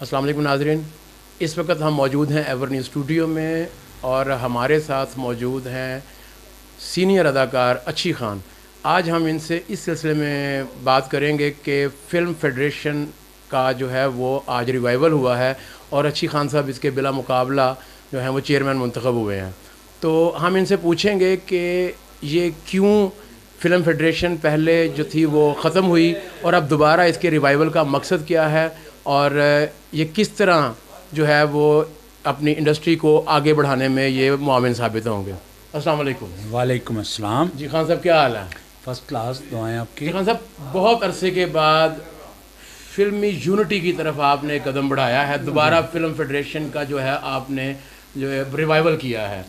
السلام علیکم ناظرین، اس وقت ہم موجود ہیں ایور نیوز اسٹوڈیو میں اور ہمارے ساتھ موجود ہیں سینئر اداکار اچھی خان۔ آج ہم ان سے اس سلسلے میں بات کریں گے کہ فلم فیڈریشن کا جو ہے وہ آج ریوائول ہوا ہے اور اچھی خان صاحب اس کے بلا مقابلہ جو ہیں وہ چیئرمین منتخب ہوئے ہیں۔ تو ہم ان سے پوچھیں گے کہ یہ کیوں فلم فیڈریشن پہلے جو تھی وہ ختم ہوئی اور اب دوبارہ اس کے ریوائول کا مقصد کیا ہے اور یہ کس طرح جو ہے وہ اپنی انڈسٹری کو آگے بڑھانے میں یہ معاون ثابت ہوں گے۔ السلام علیکم۔ وعلیکم السلام۔ جی خان صاحب کیا حال ہے؟ فرسٹ کلاس، دعائیں آپ کی۔ جی خان صاحب، بہت عرصے کے بعد فلمی یونٹی کی طرف آپ نے قدم بڑھایا ہے، دوبارہ فلم فیڈریشن کا جو ہے آپ نے جو ہے ریوائول کیا ہے۔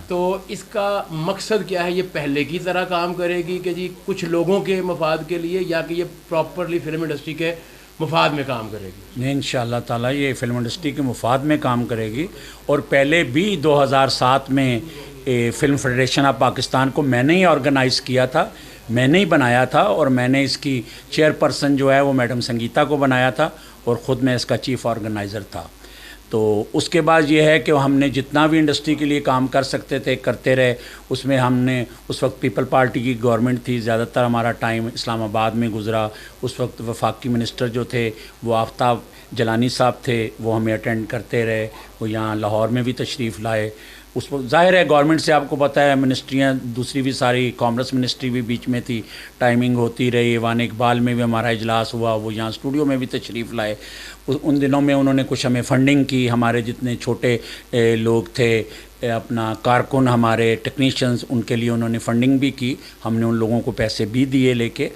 تو اس کا مقصد کیا ہے؟ یہ پہلے کی طرح کام کرے گی کہ جی کچھ لوگوں کے مفاد کے لیے، یا کہ یہ پراپرلی فلم انڈسٹری کے مفاد میں کام کرے گی؟ نہیں، انشاءاللہ تعالیٰ یہ فلم انڈسٹری کے مفاد میں کام کرے گی، اور پہلے بھی 2007 میں فلم فیڈریشن آف پاکستان کو میں نے ہی آرگنائز کیا تھا، میں نے ہی بنایا تھا، اور میں نے اس کی چیئر پرسن جو ہے وہ میڈم سنگیتا کو بنایا تھا، اور خود میں اس کا چیف آرگنائزر تھا۔ تو اس کے بعد یہ ہے کہ ہم نے جتنا بھی انڈسٹری کے لیے کام کر سکتے تھے کرتے رہے۔ اس میں ہم نے اس وقت پیپل پارٹی کی گورنمنٹ تھی، زیادہ تر ہمارا ٹائم اسلام آباد میں گزرا۔ اس وقت وفاقی منسٹر جو تھے وہ آفتاب جلانی صاحب تھے، وہ ہمیں اٹینڈ کرتے رہے، وہ یہاں لاہور میں بھی تشریف لائے۔ اس وقت ظاہر ہے گورنمنٹ سے آپ کو پتہ ہے منسٹریاں دوسری بھی ساری، کامرس منسٹری بھی بیچ میں تھی، ٹائمنگ ہوتی رہی۔ ایوان اقبال میں بھی ہمارا اجلاس ہوا، وہ یہاں اسٹوڈیو میں بھی تشریف لائے۔ ان دنوں میں انہوں نے کچھ ہمیں فنڈنگ کی، ہمارے جتنے چھوٹے لوگ تھے، اپنا کارکن ہمارے ٹیکنیشینز، ان کے لیے انہوں نے فنڈنگ بھی کی، ہم نے ان لوگوں کو پیسے بھی دیے لے کے،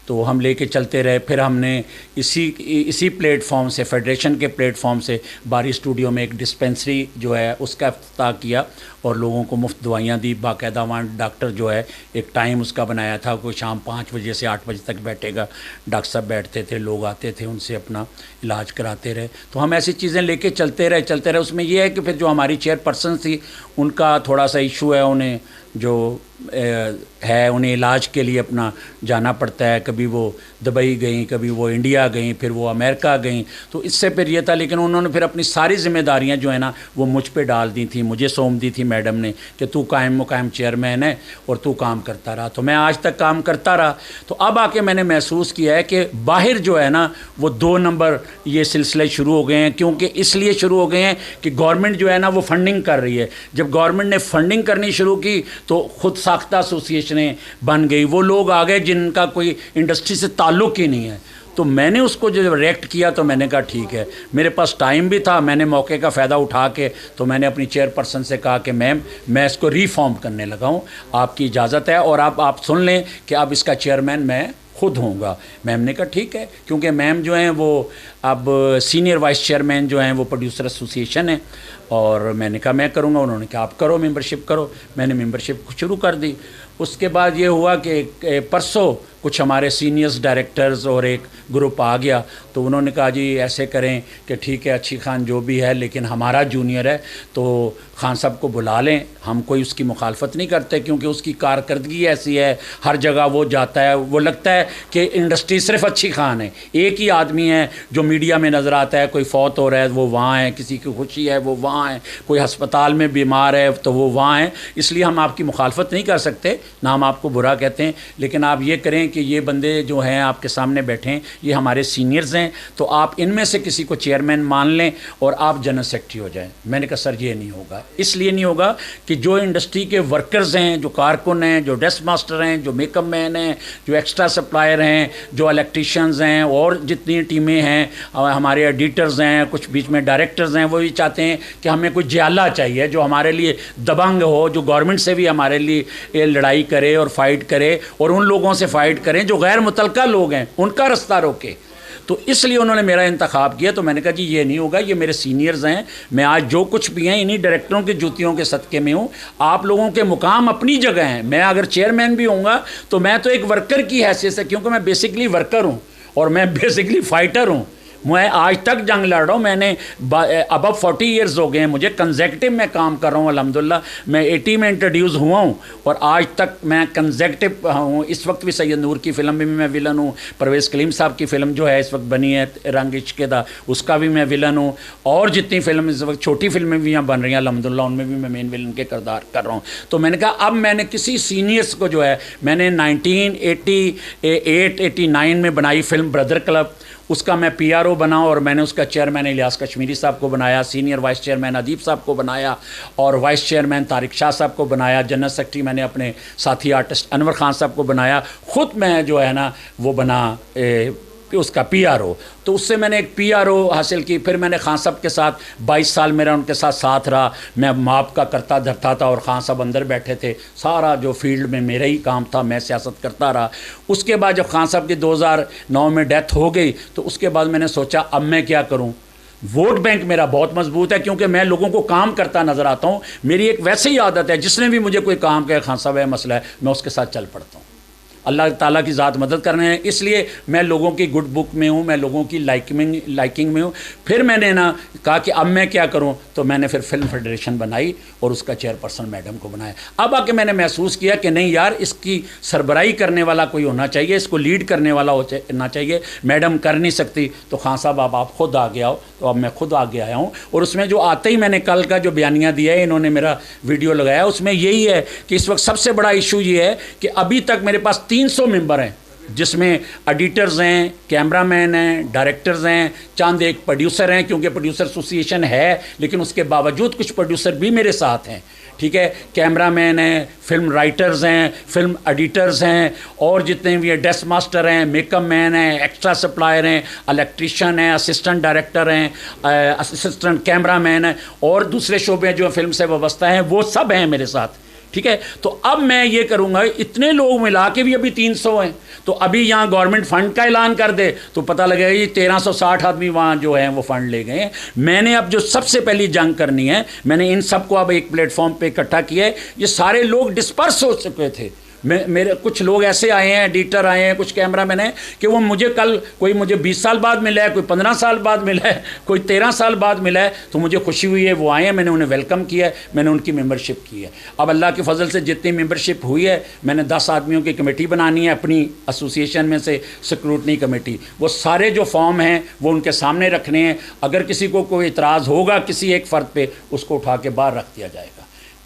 تو ہم لے کے چلتے رہے۔ پھر ہم نے اسی پلیٹ فارم سے، فیڈریشن کے پلیٹ فارم سے، باری اسٹوڈیو میں ایک ڈسپینسری جو ہے اس کا افتتاح کیا اور لوگوں کو مفت دوائیاں دی، باقاعدہ وہاں ڈاکٹر جو ہے ایک ٹائم اس کا بنایا تھا، کوئی شام 5 بجے سے 8 بجے تک بیٹھے گا، ڈاکٹر صاحب بیٹھتے تھے، لوگ آتے تھے، ان سے اپنا علاج کراتے رہے۔ تو ہم ایسی چیزیں لے کے چلتے رہے۔ اس میں یہ ہے کہ پھر جو ہماری چیئر پرسن تھی ان کا تھوڑا سا ایشو ہے، انہیں جو ہے انہیں علاج کے لیے اپنا جانا پڑتا ہے، کبھی وہ دبئی گئیں، کبھی وہ انڈیا گئیں، پھر وہ امریکہ گئیں، تو اس سے پھر یہ تھا۔ لیکن انہوں نے پھر اپنی ساری ذمہ داریاں جو ہے نا وہ مجھ پہ ڈال دی تھیں، مجھے سونپ دی تھی میڈم نے کہ تو قائم مقام چیئرمین ہے اور تو کام کرتا رہا۔ تو میں آج تک کام کرتا رہا۔ تو اب آ کے میں نے محسوس کیا ہے کہ باہر جو ہے نا وہ 2 نمبر یہ سلسلے شروع ہو گئے ہیں، کیونکہ اس لیے شروع ہو گئے ہیں کہ گورنمنٹ جو ہے نا وہ فنڈنگ کر رہی ہے۔ جب گورنمنٹ نے فنڈنگ کرنی شروع کی تو خود ساختہ ایسوسیشنیں بن گئی، وہ لوگ آ گئے جن کا کوئی انڈسٹری سے تعلق ہی نہیں ہے۔ تو میں نے اس کو جو ریئیکٹ کیا تو میں نے کہا ٹھیک ہے، میرے پاس ٹائم بھی تھا، میں نے موقع کا فائدہ اٹھا کے تو میں نے اپنی چیئر پرسن سے کہا کہ میم میں اس کو ری فارم کرنے لگا ہوں، آپ کی اجازت ہے، اور آپ سن لیں کہ اب اس کا چیئرمین میں خود ہوں گا۔ میم نے کہا ٹھیک ہے، کیونکہ میم جو ہیں وہ اب سینئر وائس چیئرمین جو ہیں وہ پروڈیوسر ایسوسیشن ہیں، اور میں نے کہا میں کروں گا۔ انہوں نے کہا آپ کرو، ممبرشپ کرو۔ میں نے ممبرشپ شروع کر دی۔ اس کے بعد یہ ہوا کہ پرسوں کچھ ہمارے سینئرز ڈائریکٹرز اور ایک گروپ آ گیا، تو انہوں نے کہا جی ایسے کریں کہ ٹھیک ہے اچھی خان جو بھی ہے لیکن ہمارا جونیئر ہے، تو خان صاحب کو بلا لیں۔ ہم کوئی اس کی مخالفت نہیں کرتے، کیونکہ اس کی کارکردگی ایسی ہے، ہر جگہ وہ جاتا ہے، وہ لگتا ہے کہ انڈسٹری صرف اچھی خان ہے، ایک ہی آدمی ہے جو میڈیا میں نظر آتا ہے، کوئی فوت ہو رہا ہے وہ وہاں ہے، کسی کی خوشی ہے وہ وہاں ہے، کوئی ہسپتال میں بیمار ہے تو وہ وہاں ہے۔ اس لیے ہم آپ کی مخالفت نہیں کر سکتے، نہ ہم آپ کو برا کہتے ہیں، لیکن آپ یہ کریں کہ یہ بندے جو ہیں آپ کے سامنے بیٹھے ہیں یہ ہمارے سینئرز ہیں، تو آپ ان میں سے کسی کو چیئرمین مان لیں اور آپ جنرل سیکرٹری ہو جائیں۔ میں نے کہا سر یہ نہیں ہوگا، اس لیے نہیں ہوگا کہ جو انڈسٹری کے ورکرز ہیں، جو کارکن ہیں، جو ڈیسک ماسٹر ہیں، جو میک اپ مین ہیں، جو ایکسٹرا سپلائر ہیں، جو الیکٹریشینز ہیں، اور جتنی ٹیمیں ہیں، ہمارے ایڈیٹرز ہیں، کچھ بیچ میں ڈائریکٹرز ہیں، وہ بھی چاہتے ہیں کہ ہمیں کوئی جیالہ چاہیے جو ہمارے لیے دبنگ ہو، جو گورنمنٹ سے بھی ہمارے لیے لڑائی کرے اور فائٹ کرے، اور ان لوگوں سے فائٹ کریں جو غیر متعلقہ لوگ ہیں، ان کا رستہ روکے۔ تو اس لیے انہوں نے میرا انتخاب کیا۔ تو میں نے کہا جی یہ نہیں ہوگا، یہ میرے سینئرز ہیں، میں آج جو کچھ بھی ہیں انہی ڈائریکٹروں کی جوتیوں کے صدقے میں ہوں۔ آپ لوگوں کے مقام اپنی جگہ ہیں، میں اگر چیئرمین بھی ہوں گا تو میں تو ایک ورکر کی حیثیت سے، کیونکہ میں بیسکلی ورکر ہوں اور میں بیسکلی فائٹر ہوں، میں آج تک جنگ لڑ رہا ہوں. میں نے ابو 40 ایئرز ہو گئے ہیں مجھے کنزیکٹو میں کام کر رہا ہوں الحمدللہ. میں 80 میں انٹروڈیوس ہوا ہوں اور آج تک میں کنزیکٹو ہوں. اس وقت بھی سید نور کی فلم میں بھی میں ولن ہوں. پرویز کلیم صاحب کی فلم جو ہے اس وقت بنی ہے رنگ عشق دا, اس کا بھی میں ولن ہوں. اور جتنی فلم اس وقت چھوٹی فلمیں بھی یہاں بن رہی ہیں الحمدللہ ان میں بھی میں مین ولن کے کردار کر رہا ہوں. تو میں نے کہا اب میں نے کسی سینئرس کو جو ہے میں نے 1988-89 میں بنائی فلم بردر کلب, اس کا میں پی آر او بنا اور میں نے اس کا چیئرمین الیاس کشمیری صاحب کو بنایا, سینئر وائس چیئرمین ادیب صاحب کو بنایا اور وائس چیئرمین طارق شاہ صاحب کو بنایا. جنرل سیکرٹری میں نے اپنے ساتھی آرٹسٹ انور خان صاحب کو بنایا. خود میں جو ہے نا وہ بنا اس کا پی آر او. تو اس سے میں نے ایک پی آر او حاصل کی. پھر میں نے خان صاحب کے ساتھ 22 سال میرا ان کے ساتھ رہا. میں ماپ کا کرتا دھرتا تھا اور خان صاحب اندر بیٹھے تھے. سارا جو فیلڈ میں میرا ہی کام تھا, میں سیاست کرتا رہا. اس کے بعد جب خان صاحب کی 2009 میں ڈیتھ ہو گئی تو اس کے بعد میں نے سوچا اب میں کیا کروں. ووٹ بینک میرا بہت مضبوط ہے کیونکہ میں لوگوں کو کام کرتا نظر آتا ہوں. میری ایک ویسے ہی عادت ہے, جس نے بھی مجھے کوئی کام کہے خان صاحب ہے مسئلہ ہے, میں اس کے ساتھ چل پڑتا ہوں. اللہ تعالیٰ کی ذات مدد کرنے ہیں. اس لیے میں لوگوں کی گڈ بک میں ہوں, میں لوگوں کی لائکنگ میں ہوں. پھر میں نے نا کہا کہ اب میں کیا کروں, تو میں نے پھر فلم فیڈریشن بنائی اور اس کا چیئرپرسن میڈم کو بنایا. اب آ کے میں نے محسوس کیا کہ نہیں یار اس کی سربراہی کرنے والا کوئی ہونا چاہیے, اس کو لیڈ کرنے والا ہونا چاہیے. میڈم کر نہیں سکتی تو خان صاحب آپ خود آگے آؤ. تو اب میں خود آگے آیا ہوں. اور اس میں جو آتے ہی میں نے کل کا جو بیانیہ دیا ہے, انہوں نے میرا ویڈیو لگایا, اس میں یہی ہے کہ اس وقت سب سے بڑا ایشو یہ ہے کہ ابھی تک میرے پاس 300 ممبر ہیں, جس میں ایڈیٹرز ہیں, کیمرہ مین ہیں, ڈائریکٹرز ہیں, چاند ایک پروڈیوسر ہیں کیونکہ پروڈیوسر ایسوسیشن ہے لیکن اس کے باوجود کچھ پروڈیوسر بھی میرے ساتھ ہیں. ٹھیک ہے, کیمرہ مین ہیں, فلم رائٹرز ہیں, فلم ایڈیٹرز ہیں, اور جتنے بھی ڈیسک ماسٹر ہیں, میک اپ مین ہیں, ایکسٹرا سپلائر ہیں, الیکٹریشین ہیں, اسسٹنٹ ڈائریکٹر ہیں, اسسٹنٹ کیمرہ مین ہیں, اور دوسرے شعبے جو فلم سے وابستہ ہیں وہ سب ہیں میرے ساتھ. ٹھیک ہے, تو اب میں یہ کروں گا, اتنے لوگ ملا کے بھی ابھی 300 ہیں. تو ابھی یہاں گورنمنٹ فنڈ کا اعلان کر دے تو پتہ لگے گا یہ 1360 آدمی وہاں جو ہیں وہ فنڈ لے گئے ہیں. میں نے اب جو سب سے پہلی جنگ کرنی ہے, میں نے ان سب کو اب ایک پلیٹ فارم پہ اکٹھا کیا ہے. یہ سارے لوگ ڈسپرس ہو چکے تھے. میرے کچھ لوگ ایسے آئے ہیں, ایڈیٹر آئے ہیں, کچھ کیمرہ مین ہیں کہ وہ مجھے کل کوئی مجھے 20 سال بعد ملا ہے, کوئی 15 سال بعد ملا ہے, کوئی 13 سال بعد ملا ہے. تو مجھے خوشی ہوئی ہے, وہ آئے ہیں, میں نے انہیں ویلکم کیا ہے, میں نے ان کی ممبرشپ کی ہے. اب اللہ کے فضل سے جتنی ممبرشپ ہوئی ہے, میں نے 10 آدمیوں کی کمیٹی بنانی ہے اپنی ایسوسیشن میں سے, سکروٹنی کمیٹی. وہ سارے جو فارم ہیں وہ ان کے سامنے رکھنے ہیں. اگر کسی کو کوئی اعتراض ہوگا کسی ایک فرد پہ, اس کو اٹھا کے باہر رکھ دیا جائے گا.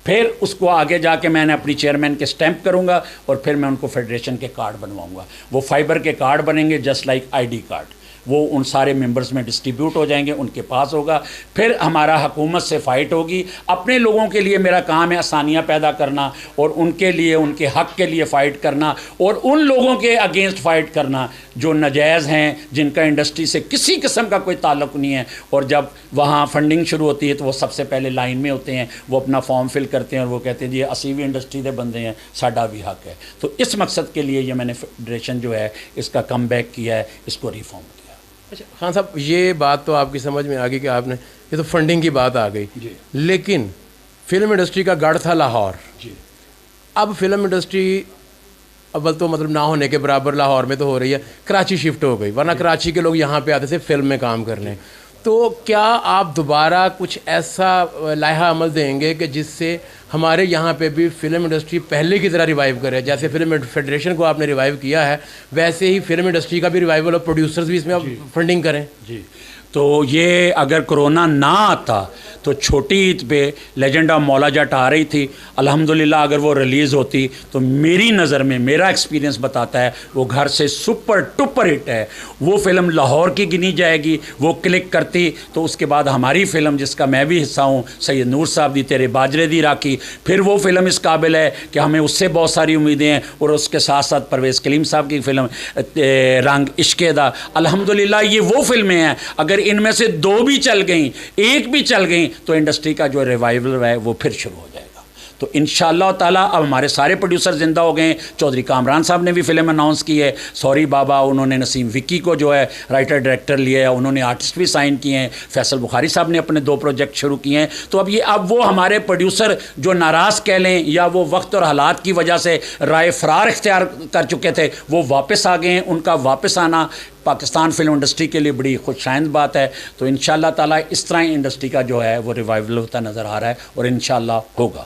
پھر اس کو آگے جا کے میں نے اپنی چیئرمین کے سٹیمپ کروں گا اور پھر میں ان کو فیڈریشن کے کارڈ بنواؤں گا. وہ فائبر کے کارڈ بنیں گے just like I D card. وہ ان سارے ممبرز میں ڈسٹریبیوٹ ہو جائیں گے, ان کے پاس ہوگا. پھر ہمارا حکومت سے فائٹ ہوگی. اپنے لوگوں کے لیے میرا کام ہے آسانیاں پیدا کرنا اور ان کے لیے, ان کے حق کے لیے فائٹ کرنا, اور ان لوگوں کے اگینسٹ فائٹ کرنا جو ناجائز ہیں, جن کا انڈسٹری سے کسی قسم کا کوئی تعلق نہیں ہے. اور جب وہاں فنڈنگ شروع ہوتی ہے تو وہ سب سے پہلے لائن میں ہوتے ہیں, وہ اپنا فارم فل کرتے ہیں اور وہ کہتے ہیں جی اسی بھی انڈسٹری دے بندے ہیں, ساڈا بھی حق ہے. تو اس مقصد کے لیے یہ میں نے فیڈریشن جو ہے اس کا کم بیک کیا ہے, اس کو ریفارم کیا. اچھا خان صاحب, یہ بات تو آپ کی سمجھ میں آ گئی کہ آپ نے, یہ تو فنڈنگ کی بات آ گئی جی. لیکن فلم انڈسٹری کا گڑھ تھا لاہور. جی. اب فلم انڈسٹری اول تو مطلب نہ ہونے کے برابر لاہور میں تو ہو رہی ہے, کراچی شفٹ ہو گئی, ورنہ کراچی کے لوگ یہاں پہ آتے تھے فلم میں کام کرنے. تو کیا آپ دوبارہ کچھ ایسا لائحہ عمل دیں گے کہ جس سے ہمارے یہاں پہ بھی فلم انڈسٹری پہلے کی طرح ریوائیو کرے؟ جیسے فلم فیڈریشن کو آپ نے ریوائیو کیا ہے, ویسے ہی فلم انڈسٹری کا بھی ریوائیول اور پروڈیوسرز بھی اس میں فنڈنگ کریں. جی. تو یہ اگر کرونا نہ آتا تو چھوٹی عید پہ لیجنڈ آف مولا جٹ آ رہی تھی. الحمدللہ اگر وہ ریلیز ہوتی تو میری نظر میں, میرا ایکسپیرینس بتاتا ہے, وہ گھر سے سپر ٹپر ہٹ ہے. وہ فلم لاہور کی گنی جائے گی. وہ کلک کرتی تو اس کے بعد ہماری فلم, جس کا میں بھی حصہ ہوں, سید نور صاحب دی تیرے باجرے دی راکھی, پھر وہ فلم اس قابل ہے کہ ہمیں اس سے بہت ساری امیدیں ہیں. اور اس کے ساتھ ساتھ پرویز کلیم صاحب کی فلم رنگ عشق دا. الحمدللہ یہ وہ فلمیں ہیں, اگر ان میں سے 2 بھی چل گئیں, 1 بھی چل گئیں, تو انڈسٹری کا جو ریوائول ہے وہ پھر شروع ہو جائے گا. تو انشاءاللہ تعالیٰ اب ہمارے سارے پروڈیوسر زندہ ہو گئے ہیں. چودھری کامران صاحب نے بھی فلم اناؤنس کی ہے, سوری بابا انہوں نے نسیم وکی کو جو ہے رائٹر ڈائریکٹر لیا ہے, انہوں نے آرٹسٹ بھی سائن کیے ہیں, فیصل بخاری صاحب نے اپنے 2 پروجیکٹ شروع کیے ہیں. تو اب وہ ہمارے پروڈیوسر جو ناراض کہہ لیں یا وہ وقت اور حالات کی وجہ سے رائے فرار اختیار کر چکے تھے, وہ واپس آ گئے ہیں. ان کا واپس آنا پاکستان فلم انڈسٹری کے لیے بڑی خوشائند بات ہے. تو انشاءاللہ تعالیٰ اس طرح ہی انڈسٹری کا جو ہے وہ ریوائول ہوتا نظر آ رہا ہے اور انشاءاللہ ہوگا.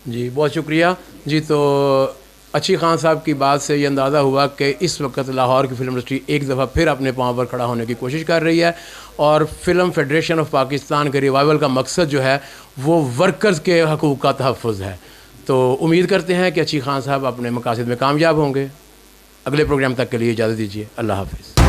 جی بہت شکریہ جی. تو اچھی خان صاحب کی بات سے یہ اندازہ ہوا کہ اس وقت لاہور کی فلم انڈسٹری ایک دفعہ پھر اپنے پاؤں پر کھڑا ہونے کی کوشش کر رہی ہے, اور فلم فیڈریشن آف پاکستان کے ریوائول کا مقصد جو ہے وہ ورکرز کے حقوق کا تحفظ ہے. تو امید کرتے ہیں کہ اچھی خان صاحب اپنے مقاصد میں کامیاب ہوں گے. اگلے پروگرام تک کے لیے اجازت دیجیے. اللہ حافظ.